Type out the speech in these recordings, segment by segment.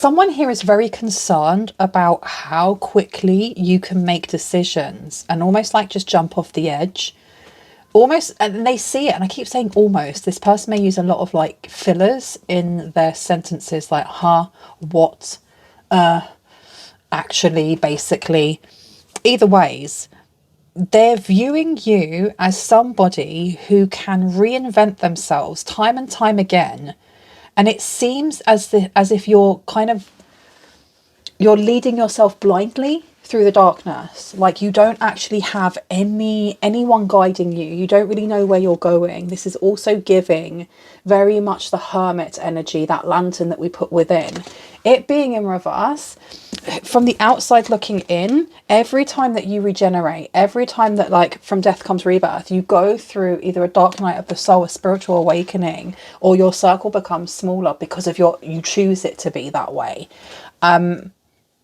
Someone here is very concerned about how quickly you can make decisions and almost like just jump off the edge. Almost, and they see it, and I keep saying almost. This person may use a lot of like fillers in their sentences, like, huh, what, actually, basically. Either ways, they're viewing you as somebody who can reinvent themselves time and time again. And it seems as if you're kind of, you're leading yourself blindly through the darkness. Like you don't actually have anyone guiding you. You don't really know where you're going. This is also giving very much the hermit energy, that lantern that we put within. It being in reverse, from the outside looking in, every time that you regenerate, every time that like from death comes rebirth, you go through either a dark night of the soul, a spiritual awakening, or your circle becomes smaller because of you choose it to be that way.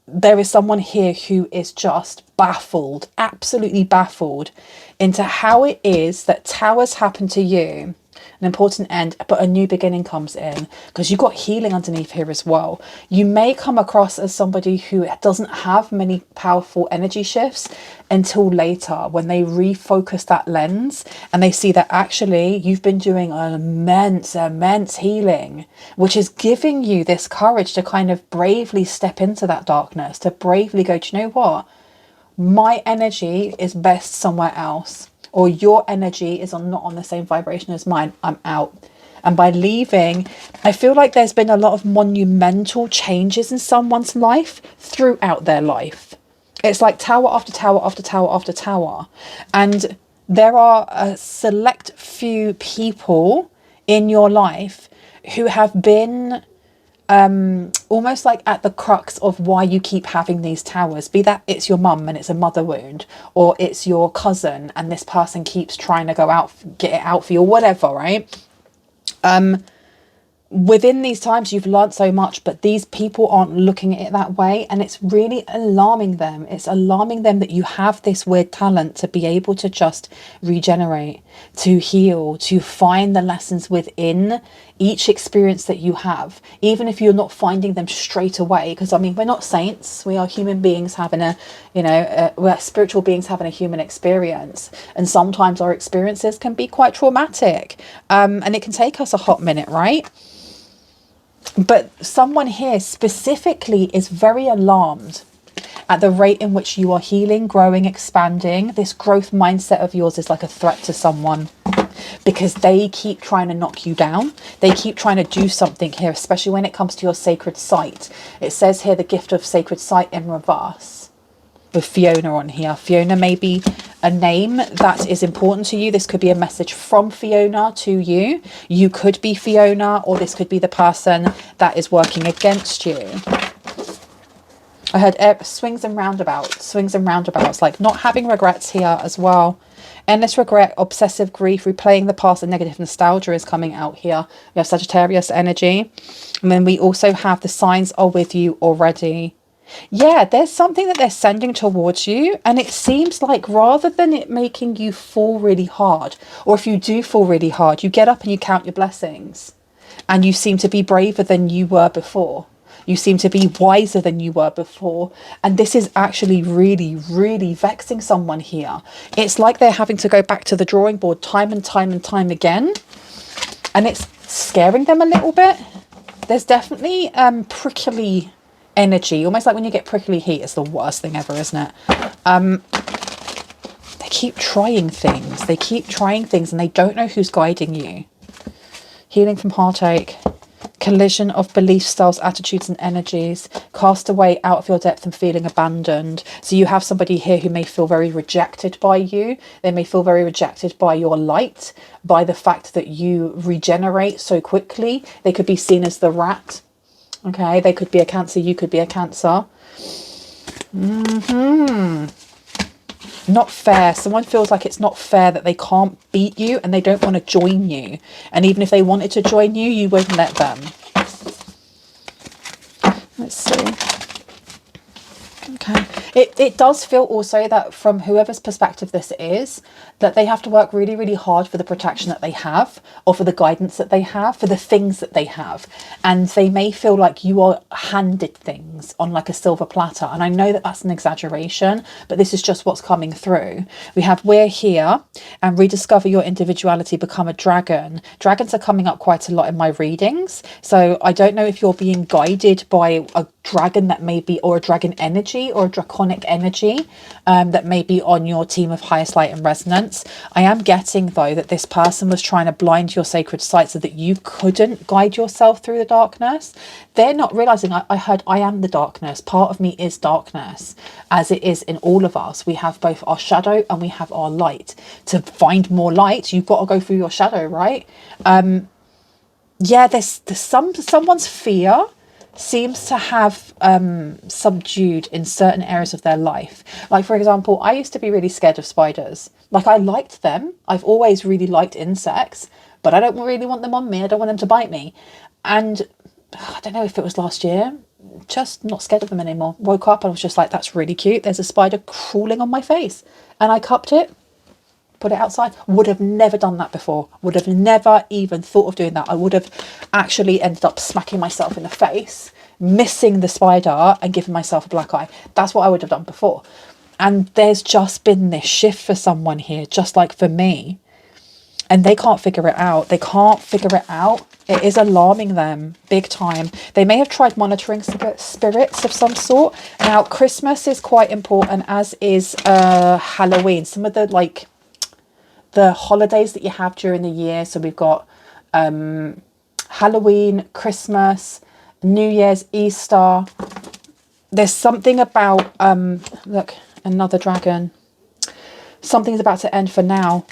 There is someone here who is just baffled, absolutely baffled into how it is that towers happen to you, an important end, but a new beginning comes in, because you've got healing underneath here as well. You may come across as somebody who doesn't have many powerful energy shifts until later, when they refocus that lens and they see that actually you've been doing an immense healing, which is giving you this courage to kind of bravely step into that darkness, to bravely go, do you know what? My energy is best somewhere else, or your energy is not on the same vibration as mine. I'm out. And by leaving, I feel like there's been a lot of monumental changes in someone's life throughout their life. It's like tower after tower after tower after tower. And there are a select few people in your life who have been almost like at the crux of why you keep having these towers. Be that it's your mum and it's a mother wound, or it's your cousin and this person keeps trying to go out, get it out for you, or whatever, right? Within these times you've learned so much, but these people aren't looking at it that way, and it's really alarming them. It's alarming them that you have this weird talent to be able to just regenerate, to heal, to find the lessons within each experience that you have, even if you're not finding them straight away. Because I mean, we're not saints, we are human beings having a, we're spiritual beings having a human experience, and sometimes our experiences can be quite traumatic, and it can take us a hot minute, right? But someone here specifically is very alarmed at the rate in which you are healing, growing, expanding. This growth mindset of yours is like a threat to someone, because they keep trying to knock you down. They keep trying to do something here, especially when it comes to your sacred site. It says here the gift of sacred site in reverse, with Fiona on here. Fiona may be a name that is important to you. This could be a message from Fiona to you. You could be Fiona, or this could be the person that is working against you. I heard swings and roundabouts, like not having regrets here as well. Endless regret, obsessive grief, replaying the past, and negative nostalgia is coming out here. We have Sagittarius energy. And then we also have the signs are with you already. Yeah, there's something that they're sending towards you, and it seems like rather than it making you fall really hard, or if you do fall really hard, you get up and you count your blessings, and you seem to be braver than you were before. You seem to be wiser than you were before, and this is actually really vexing someone here. It's like they're having to go back to the drawing board time and time again, and it's scaring them a little bit. There's definitely prickly energy, almost like when you get prickly heat. It's the worst thing ever, isn't it? They keep trying things, and they don't know who's guiding you. Healing from heartache, collision of belief styles, attitudes and energies, cast away out of your depth and feeling abandoned. So you have somebody here who may feel very rejected by you. They may feel very rejected by your light, by the fact that you regenerate so quickly. They could be seen as the rat. Okay, they could be a Cancer, you could be a Cancer. Not fair. Someone feels like it's not fair that they can't beat you, and they don't want to join you. And even if they wanted to join you, you won't let them. Let's see. Okay. It does feel also that from whoever's perspective this is, that they have to work really, really hard for the protection that they have, or for the guidance that they have, for the things that they have. And they may feel like you are handed things on like a silver platter. And I know that that's an exaggeration, but this is just what's coming through. We have we're here and rediscover your individuality, become a dragon. Dragons are coming up quite a lot in my readings. So I don't know if you're being guided by a dragon that may be, or a dragon energy, or a draconic energy that may be on your team of highest light and resonance. I am getting though that this person was trying to blind your sacred sight so that you couldn't guide yourself through the darkness. They're not realizing, I heard I am the darkness. Part of me is darkness, as it is in all of us. We have both our shadow and we have our light. To find more light, you've got to go through your shadow, right? Yeah, there's someone's fear seems to have subdued in certain areas of their life. Like, for example, I used to be really scared of spiders. Like, I liked them. I've always really liked insects, but I don't really want them on me. I don't want them to bite me. And I don't know if it was last year, just not scared of them anymore. Woke up and I was just like, that's really cute. There's a spider crawling on my face. And I cupped it, put it outside. Would have never done that before. Would have never even thought of doing that. I would have actually ended up smacking myself in the face, missing the spider and giving myself a black eye. That's what I would have done before. And there's just been this shift for someone here, just like for me. And they can't figure it out. They can't figure it out. It is alarming them big time. They may have tried monitoring spirits of some sort. Now, Christmas is quite important, as is Halloween. Some of the the holidays that you have during the year. So we've got Halloween, Christmas, New Year's, Easter. There's something about look, another dragon. Something's about to end for now.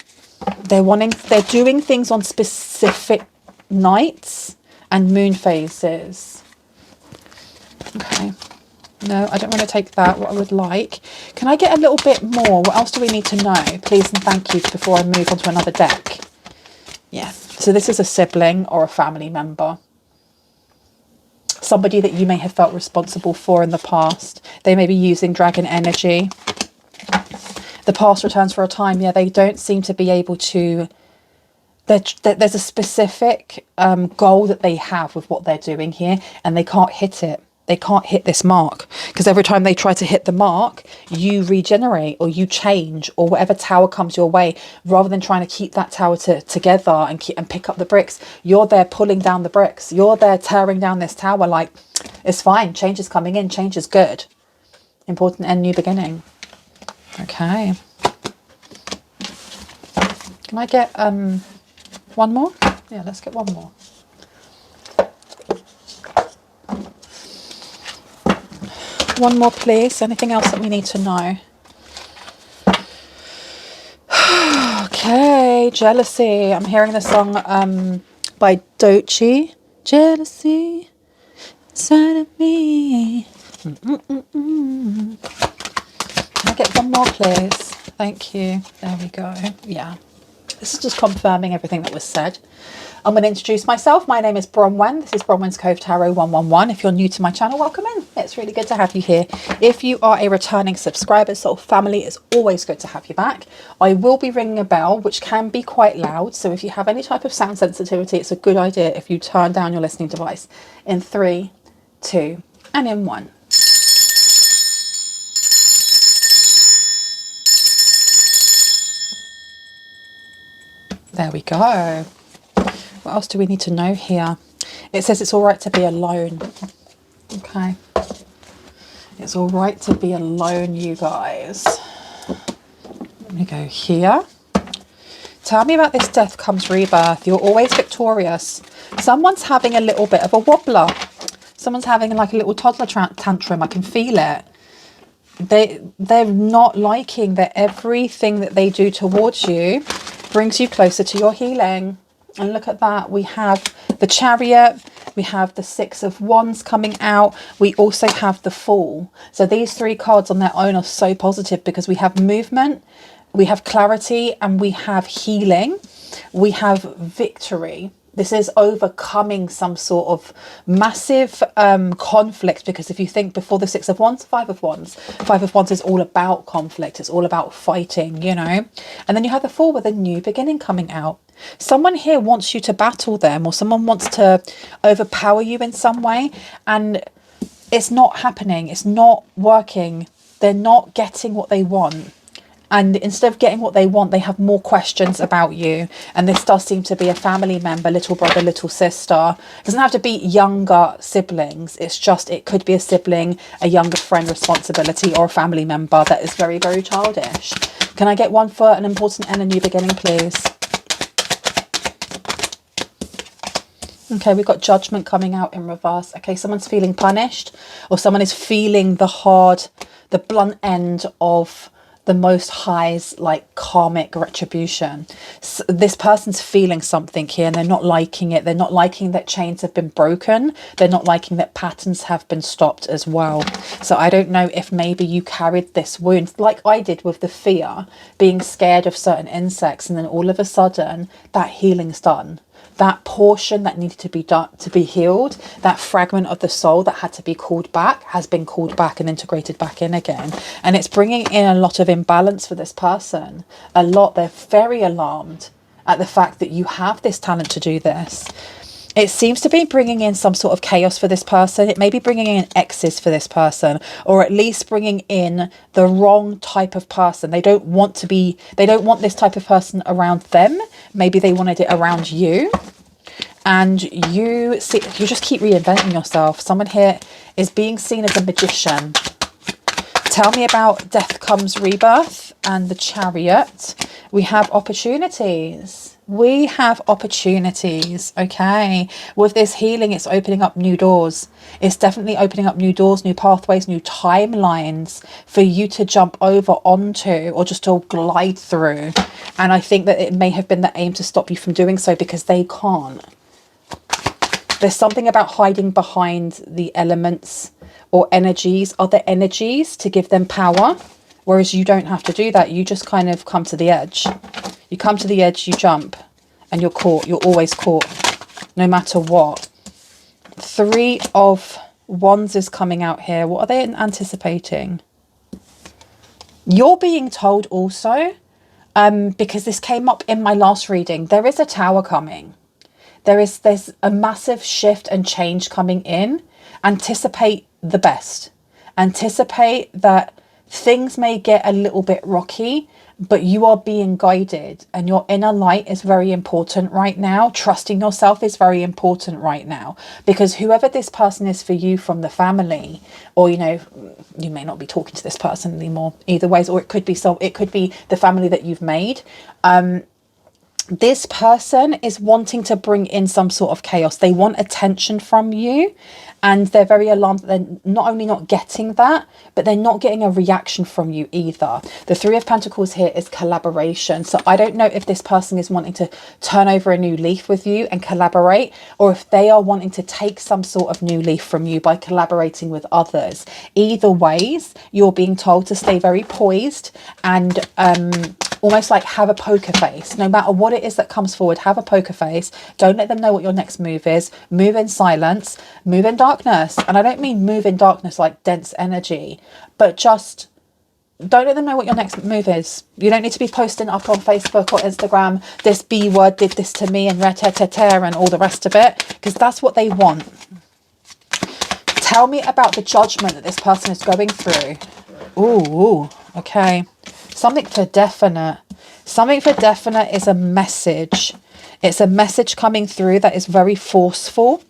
They're doing things on specific nights and moon phases. Okay. No, I don't want to take that. What I would like. Can I get a little bit more? What else do we need to know? Please and thank you before I move on to another deck. Yeah. So this is a sibling or a family member. Somebody that you may have felt responsible for in the past. They may be using dragon energy. The past returns for a time. Yeah, they don't seem to be able to... There's a specific goal that they have with what they're doing here, and they can't hit it. They can't hit this mark, because every time they try to hit the mark, you regenerate or you change, or whatever tower comes your way. Rather than trying to keep that tower together and pick up the bricks, you're there pulling down the bricks. You're there tearing down this tower like, it's fine. Change is coming in. Change is good. Important end, new beginning. Okay. Can I get one more? Yeah, let's get one more. One more, please. Anything else that we need to know? Okay, Jealousy. I'm hearing the song by Doechii. Jealousy inside of me. Can I get one more, please? Thank you. There we go. Yeah. This is just confirming everything that was said. I'm going to introduce myself. My name is Bronwen. This is Bronwen's Cove Tarot 111. If you're new to my channel, welcome in. It's really good to have you here. If you are a returning subscriber, soul family, it's always good to have you back. I will be ringing a bell, which can be quite loud. So if you have any type of sound sensitivity, it's a good idea if you turn down your listening device. In 3, 2, and in 1. There we go. What else do we need to know here? It says it's all right to be alone. Okay. It's all right to be alone, you guys. Let me go here. Tell me about this death comes rebirth. You're always victorious. Someone's having a little bit of a wobbler. Someone's having like a little toddler tantrum. I can feel it. They're not liking that everything that they do towards you brings you closer to your healing. And look at that. We have the Chariot. We have the 6 of Wands coming out. We also have the Fool. So these 3 cards on their own are so positive, because we have movement, we have clarity, and we have healing. We have victory. This is overcoming some sort of massive conflict, because if you think before the Six of Wands, Five of Wands is all about conflict. It's all about fighting, you know. And then you have the Four with a new beginning coming out. Someone here wants you to battle them, or someone wants to overpower you in some way, and it's not happening. It's not working. They're not getting what they want. And instead of getting what they want, they have more questions about you. And this does seem to be a family member, little brother, little sister. It doesn't have to be younger siblings. It's just, it could be a sibling, a younger friend responsibility, or a family member that is very, very childish. Can I get one for an important and a new beginning, please? Okay, we've got Judgment coming out in reverse. Okay, someone's feeling punished, or someone is feeling the blunt end of the Most High's like karmic retribution. So this person's feeling something here, and they're not liking it. They're not liking that chains have been broken. They're not liking that patterns have been stopped as well. So I don't know if maybe you carried this wound like I did with the fear, being scared of certain insects, and then all of a sudden that healing's done. That portion that needed to be done, to be healed, that fragment of the soul that had to be called back, has been called back and integrated back in again. And it's bringing in a lot of imbalance for this person. A lot. They're very alarmed at the fact that you have this talent to do this. It seems to be bringing in some sort of chaos for this person. It may be bringing in exes for this person, or at least bringing in the wrong type of person. They don't want this type of person around them. Maybe they wanted it around you. And you just keep reinventing yourself. Someone here is being seen as a magician. Tell me about Death Comes Rebirth and the Chariot. We have opportunities. We have opportunities. Okay, with this healing, it's opening up new doors. It's definitely opening up new doors, new pathways, new timelines for you to jump over onto, or just to glide through. And I think that it may have been the aim to stop you from doing so, because they can't. There's something about hiding behind the elements or energies, other energies, to give them power, whereas you don't have to do that. You just kind of come to the edge. You come to the edge, you jump, and you're caught. You're always caught, no matter what. Three of Wands is coming out here. What are they anticipating? You're being told also, because this came up in my last reading, there is a tower coming. There's a massive shift and change coming in. Anticipate the best. Anticipate that things may get a little bit rocky, but you are being guided, and your inner light is very important right now. Trusting yourself is very important right now, because whoever this person is for you from the family, or, you know, you may not be talking to this person anymore either ways, or it could be the family that you've made. This person is wanting to bring in some sort of chaos. They want attention from you, and they're very alarmed that they're not only not getting that, but they're not getting a reaction from you either. The Three of Pentacles here is collaboration. So I don't know if this person is wanting to turn over a new leaf with you and collaborate, or if they are wanting to take some sort of new leaf from you by collaborating with others. Either ways, you're being told to stay very poised and almost like have a poker face. No matter what it is that comes forward, have a poker face. Don't let them know what your next move is. Move in silence, move in darkness. And I don't mean move in darkness like dense energy, but just don't let them know what your next move is. You don't need to be posting up on Facebook or Instagram, this B word did this to me and and all the rest of it, because that's what they want. Tell me about the judgment that this person is going through. Ooh, okay. Something for definite. Something for definite is a message. It's a message coming through that is very forceful.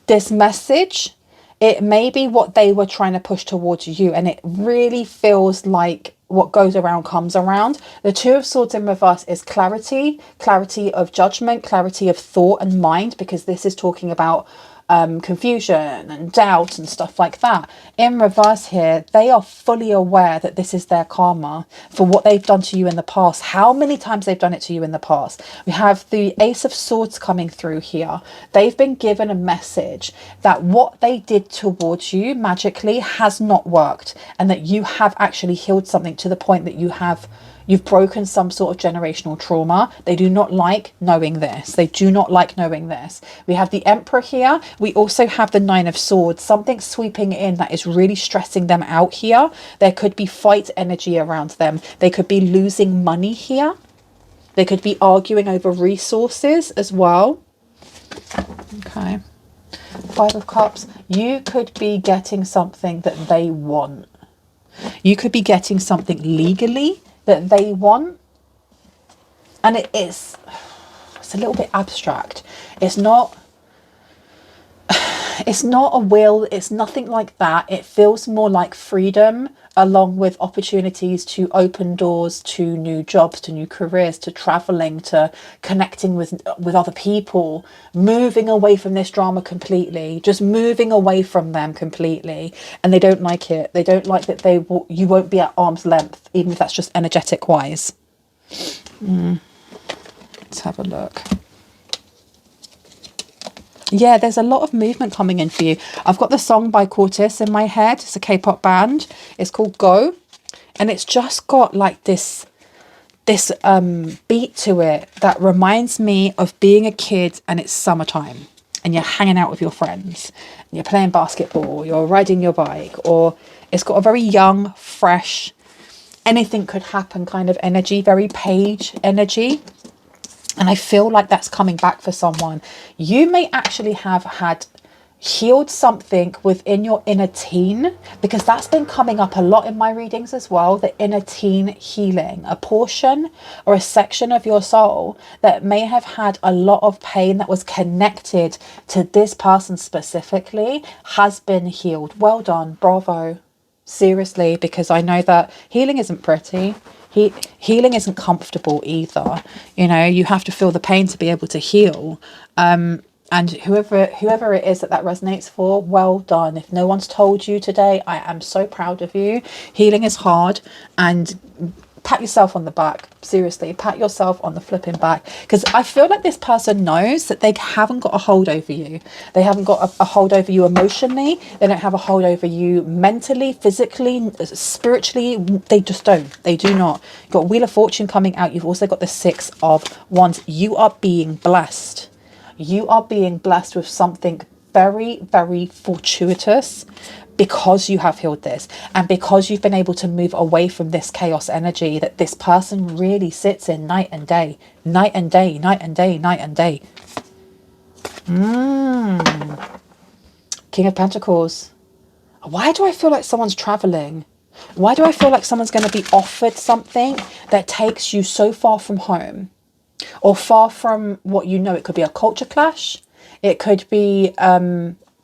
This message, it may be what they were trying to push towards you, and it really feels like what goes around comes around. The Two of Swords in reverse is clarity, clarity of judgment, clarity of thought and mind, because this is talking about confusion and doubt and stuff like that. In reverse here, they are fully aware that this is their karma for what they've done to you in the past. How many times they've done it to you in the past. We have the Ace of Swords coming through here. They've been given a message that what they did towards you magically has not worked, and that you have actually healed something to the point that you have You've broken some sort of generational trauma. They do not like knowing this. They do not like knowing this. We have the Emperor here. We also have the Nine of Swords. Something sweeping in that is really stressing them out here. There could be fight energy around them. They could be losing money here. They could be arguing over resources as well. Okay. Five of Cups. You could be getting something that they want. You could be getting something legally that they want. And it's a little bit abstract. It's not a will. It's nothing like that. It feels more like freedom, along with opportunities to open doors to new jobs, to new careers, to traveling, to connecting with other people, moving away from this drama completely, just moving away from them completely. And they don't like it. They don't like that you won't be at arm's length, even if that's just energetic wise. Let's have a look. Yeah, there's a lot of movement coming in for you. I've got the song by Cortis in my head. It's a K-pop band. It's called Go. And it's just got like this beat to it that reminds me of being a kid and it's summertime and you're hanging out with your friends. And you're playing basketball, you're riding your bike, or it's got a very young, fresh, anything could happen kind of energy, very Page energy. And I feel like that's coming back for someone. You may actually have had healed something within your inner teen, because that's been coming up a lot in my readings as well. The inner teen healing, a portion or a section of your soul that may have had a lot of pain that was connected to this person specifically has been healed. Well done. Bravo. Seriously, because I know that healing isn't pretty. Healing isn't comfortable either. You know, you have to feel the pain to be able to heal. And whoever it is that resonates for, well done. If no one's told you today, I am so proud of you. Healing is hard, and pat yourself on the back. Seriously, pat yourself on the flipping back, because I feel like this person knows that they haven't got a hold over you. They haven't got a hold over you emotionally. They don't have a hold over you mentally, physically, spiritually. They just don't. They do not. You've got Wheel of Fortune coming out. You've also got the Six of Wands. You are being blessed. You are being blessed with something very, very fortuitous, because you have healed this and because you've been able to move away from this chaos energy that this person really sits in night and day, night and day, night and day, night and day. King of Pentacles. Why do I feel like someone's traveling? Why do I feel like someone's going to be offered something that takes you so far from home or far from what you know? It could be a culture clash. It could be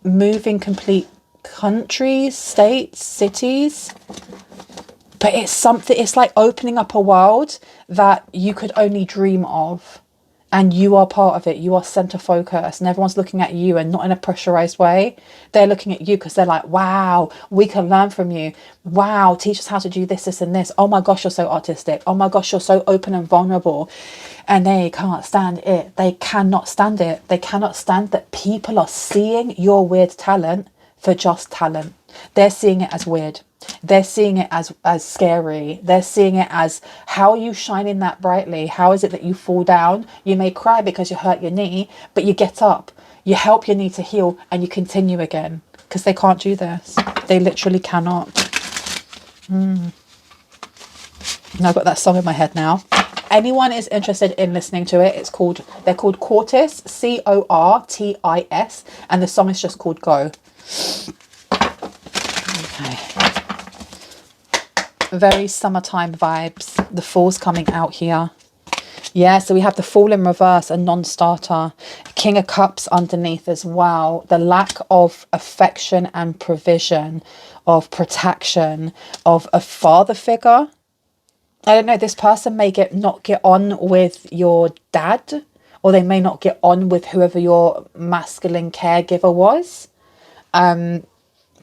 moving complete countries, states, cities, but it's something, it's like opening up a world that you could only dream of, and you are part of it. You are center focus, and everyone's looking at you, and not in a pressurized way. They're looking at you because they're like, wow, we can learn from you. Wow, teach us how to do this, this and this. Oh my gosh, you're so artistic. Oh my gosh, you're so open and vulnerable. And they can't stand it. They cannot stand it. They cannot stand that people are seeing your weird talent for just talent. They're seeing it as weird. They're seeing it as scary. They're seeing it as, how are you shining that brightly? How is it that you fall down? You may cry because you hurt your knee, but you get up, you help your knee to heal, and you continue again, because they can't do this. They literally cannot. Now I've got that song in my head now. Anyone is interested in listening to it, they're called Cortis, Cortis, and the song is just called Go. Okay. Very summertime vibes. The Fool's coming out here. Yeah, so we have the Fool in reverse, a non-starter. King of Cups underneath as well. The lack of affection and provision, of protection, of a father figure. I don't know, this person may not get on with your dad, or they may not get on with whoever your masculine caregiver was.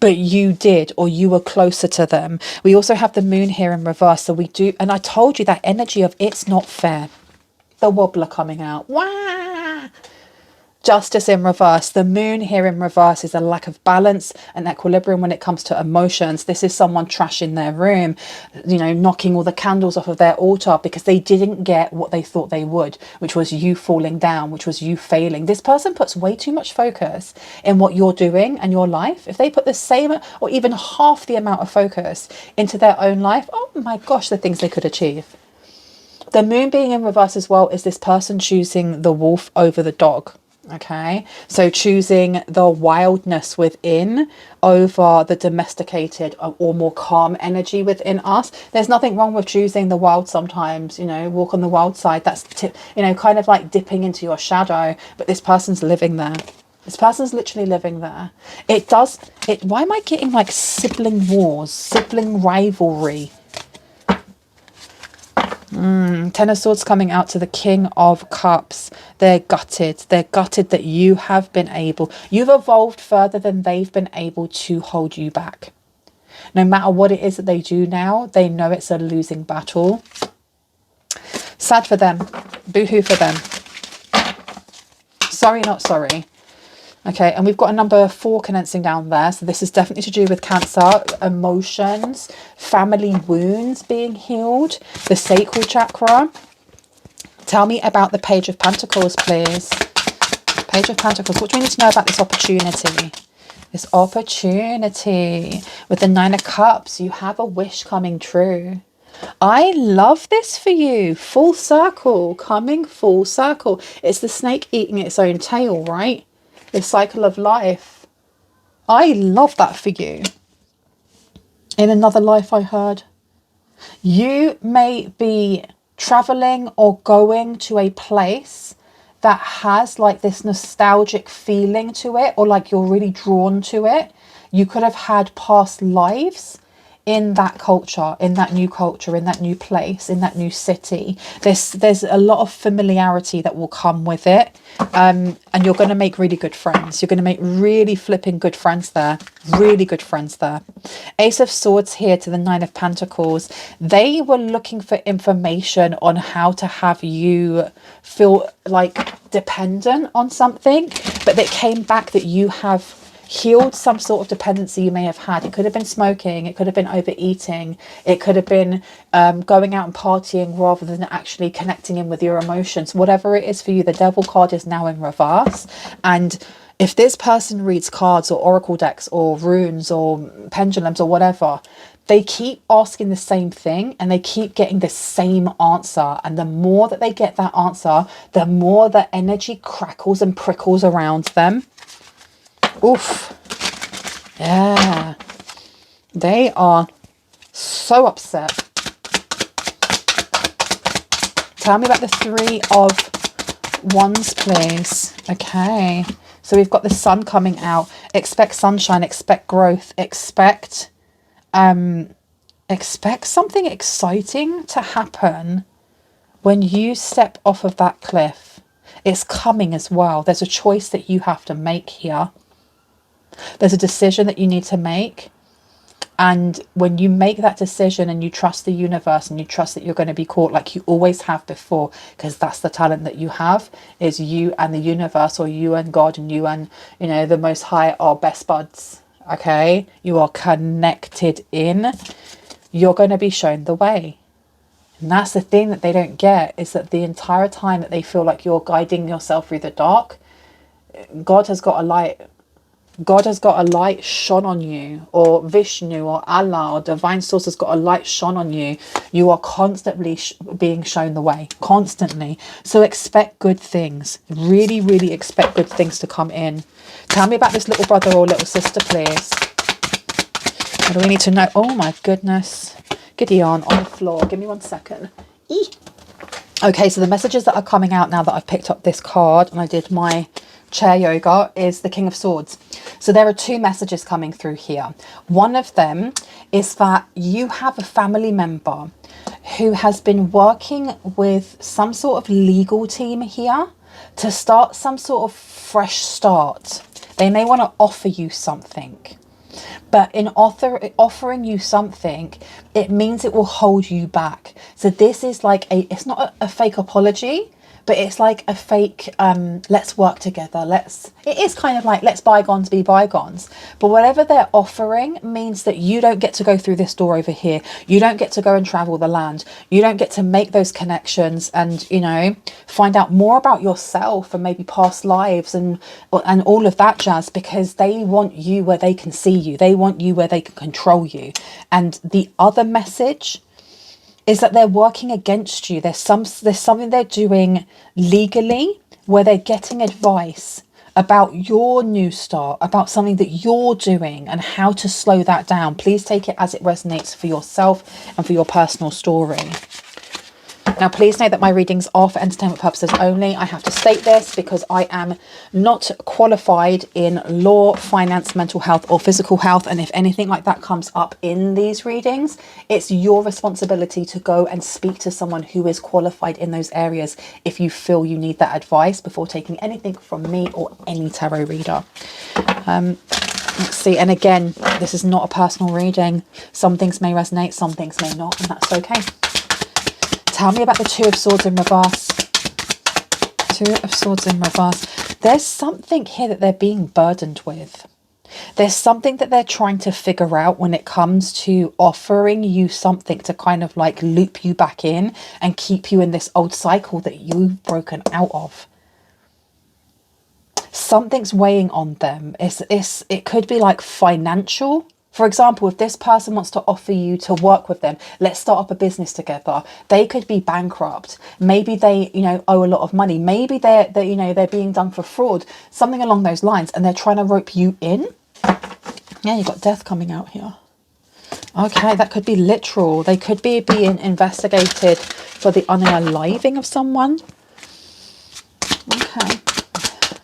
But you did, or you were closer to them. We also have the Moon here in reverse. So we do, and I told you that energy of it's not fair. The Wobbler coming out. Wah! Justice in reverse. The moon here in reverse is a lack of balance and equilibrium when it comes to emotions. This is someone trashing their room, you know, knocking all the candles off of their altar because they didn't get what they thought they would, which was you falling down, which was you failing. This person puts way too much focus in what you're doing and your life. If they put the same or even half the amount of focus into their own life, oh my gosh, the things they could achieve. The moon being in reverse as well is this person choosing the wolf over the dog. Okay, so choosing the wildness within over the domesticated or more calm energy within us. There's nothing wrong with choosing the wild sometimes, you know, walk on the wild side. That's, you know, kind of like dipping into your shadow, but this person's living there. This person's literally living there. Why am I getting like sibling wars, sibling rivalry? Ten of Swords coming out to the King of Cups. They're gutted. They're gutted that you've evolved further than they've been able to hold you back. No matter what it is that they do now, they know it's a losing battle. Sad for them. Boo-hoo for them. Sorry, not sorry. Okay, and we've got a number 4 condensing down there. So this is definitely to do with Cancer, emotions, family wounds being healed, the sacral chakra. Tell me about the Page of Pentacles, please. Page of Pentacles. What do we need to know about this opportunity? This opportunity. With the 9 of Cups, you have a wish coming true. I love this for you. Full circle. Coming full circle. It's the snake eating its own tail, right? The cycle of life. I love that for you. In another life, I heard. You may be traveling or going to a place that has like this nostalgic feeling to it, or like you're really drawn to it. You could have had past lives in that culture, in that new culture, in that new place, in that new city. There's a lot of familiarity that will come with it. And you're going to make really good friends. You're going to make really flipping good friends there. Really good friends there. Ace of Swords here to the 9 of Pentacles. They were looking for information on how to have you feel like dependent on something, but it came back that you have healed some sort of dependency you may have had. It could have been smoking, it could have been overeating, it could have been going out and partying rather than actually connecting in with your emotions. Whatever it is for you, the Devil card is now in reverse. And if this person reads cards or oracle decks or runes or pendulums or whatever, they keep asking the same thing and they keep getting the same answer. And the more that they get that answer, the more the energy crackles and prickles around them. Oof. Yeah. They are so upset. Tell me about the 3 of Wands, please. Okay. So we've got the sun coming out. Expect sunshine, expect growth, expect something exciting to happen when you step off of that cliff. It's coming as well. There's a choice that you have to make here. There's a decision that you need to make. And when you make that decision and you trust the universe and you trust that you're going to be caught like you always have before, because that's the talent that you have, is you and the universe, or you and God, and you and, you know, the Most High are best buds. Okay, you are connected in. You're going to be shown the way. And that's the thing that they don't get, is that the entire time that they feel like you're guiding yourself through the dark, God has got a light. God has got a light shone on you, or Vishnu or Allah or divine source has got a light shone on you. You are constantly being shown the way, constantly. So expect good things. Really, really expect good things to come in. Tell me about this little brother or little sister, please. What do we need to know? Oh my goodness. Gideon on the floor. Give me 1 second. Okay, so the messages that are coming out now that I've picked up this card and I did my chair yoga is the King of Swords. So there are 2 messages coming through here. One of them is that you have a family member who has been working with some sort of legal team here to start some sort of fresh start. They may want to offer you something, but in offering you something, it means it will hold you back. So this is like it's not a fake apology, but it's like a fake let's work together, it is kind of like let's bygones be bygones. But whatever they're offering means that you don't get to go through this door over here, you don't get to go and travel the land, you don't get to make those connections and, you know, find out more about yourself and maybe past lives and all of that jazz, because they want you where they can see you, they want you where they can control you. And the other message is that they're working against you. There's something they're doing legally where they're getting advice about your new start, about something that you're doing and how to slow that down. Please take it as it resonates for yourself and for your personal story. Now, please know that my readings are for entertainment purposes only. I have to state this because I am not qualified in law, finance, mental health or physical health. And if anything like that comes up in these readings, it's your responsibility to go and speak to someone who is qualified in those areas if you feel you need that advice before taking anything from me or any tarot reader. Let's see. And again, this is not a personal reading. Some things may resonate, some things may not, and that's okay. Tell me about the Two of Swords in reverse. Two of Swords in reverse. There's something here that they're being burdened with. There's something that they're trying to figure out when it comes to offering you something to kind of like loop you back in and keep you in this old cycle that you've broken out of. Something's weighing on them. It could be like financial. For example, if this person wants to offer you to work with them, let's start up a business together. They could be bankrupt. Maybe they, you know, owe a lot of money. Maybe they're you know, they're being done for fraud, something along those lines, and they're trying to rope you in. Yeah, you've got death coming out here. Okay, that could be literal. They could be being investigated for the unaliving of someone. Okay,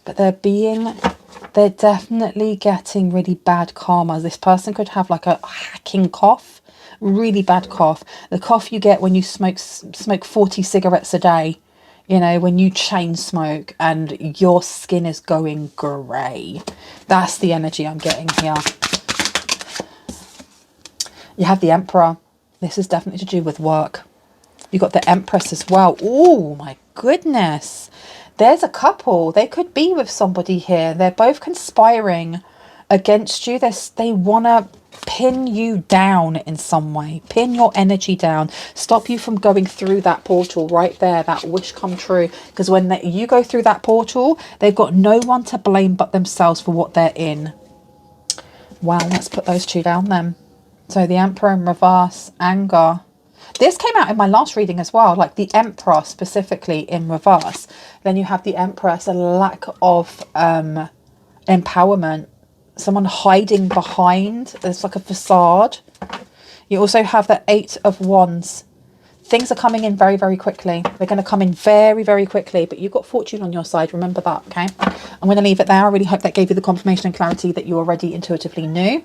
but they're definitely getting really bad karma. This person could have like a hacking cough, really bad cough. The cough you get when you smoke 40 cigarettes a day, you know, when you chain smoke and your skin is going grey. That's the energy I'm getting here. You have the Emperor. This is definitely to do with work. You got the Empress as well. Oh my goodness. There's a couple. They could be with somebody here. They're both conspiring against you. They want to pin you down in some way. Pin your energy down. Stop you from going through that portal right there. That wish come true. Because when you go through that portal, they've got no one to blame but themselves for what they're in. Wow, let's put those two down then. So the Emperor in reverse, anger. This came out in my last reading as well, like the Emperor specifically in reverse. Then you have the Empress, a lack of empowerment, someone hiding behind. It's like a facade. You also have the Eight of Wands. Things are coming in very, very quickly. They're going to come in very, very quickly, but you've got fortune on your side. Remember that, okay? I'm going to leave it there. I really hope that gave you the confirmation and clarity that you already intuitively knew.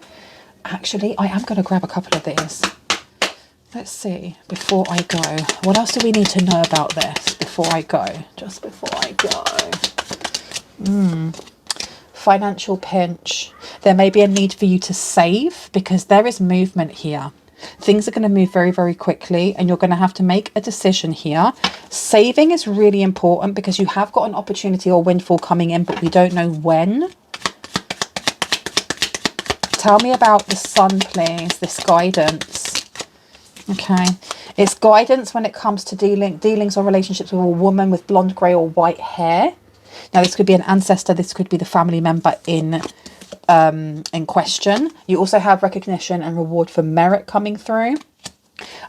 Actually, I am going to grab a couple of these. Let's see, before I go, what else do we need to know about this before I go? Just before I go. Financial pinch. There may be a need for you to save because there is movement here. Things are going to move very, very quickly and you're going to have to make a decision here. Saving is really important because you have got an opportunity or windfall coming in, but we don't know when. Tell me about the Sun, please, this guidance. Okay, it's guidance when it comes to dealings or relationships with a woman with blonde, grey or white hair. Now, this could be an ancestor. This could be the family member in question. You also have recognition and reward for merit coming through.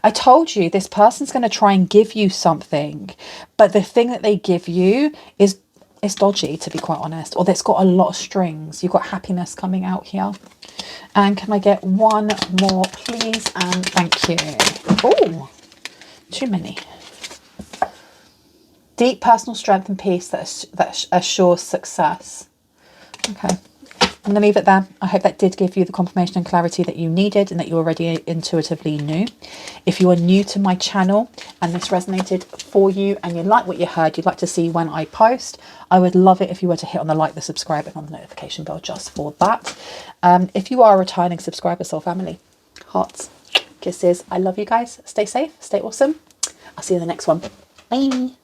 I told you this person's going to try and give you something, but the thing that they give you is dodgy, to be quite honest, or it's got a lot of strings. You've got happiness coming out here. And can I get one more, please? And thank you. Oh, too many. Deep personal strength and peace that assures success. Okay, I'm going to leave it there. I hope that did give you the confirmation and clarity that you needed and that you already intuitively knew. If you are new to my channel and this resonated for you and you like what you heard, you'd like to see when I post, I would love it if you were to hit on the like, the subscribe and on the notification bell just for that. If you are a returning subscriber, soul family, hearts, kisses. I love you guys. Stay safe, stay awesome. I'll see you in the next one. Bye.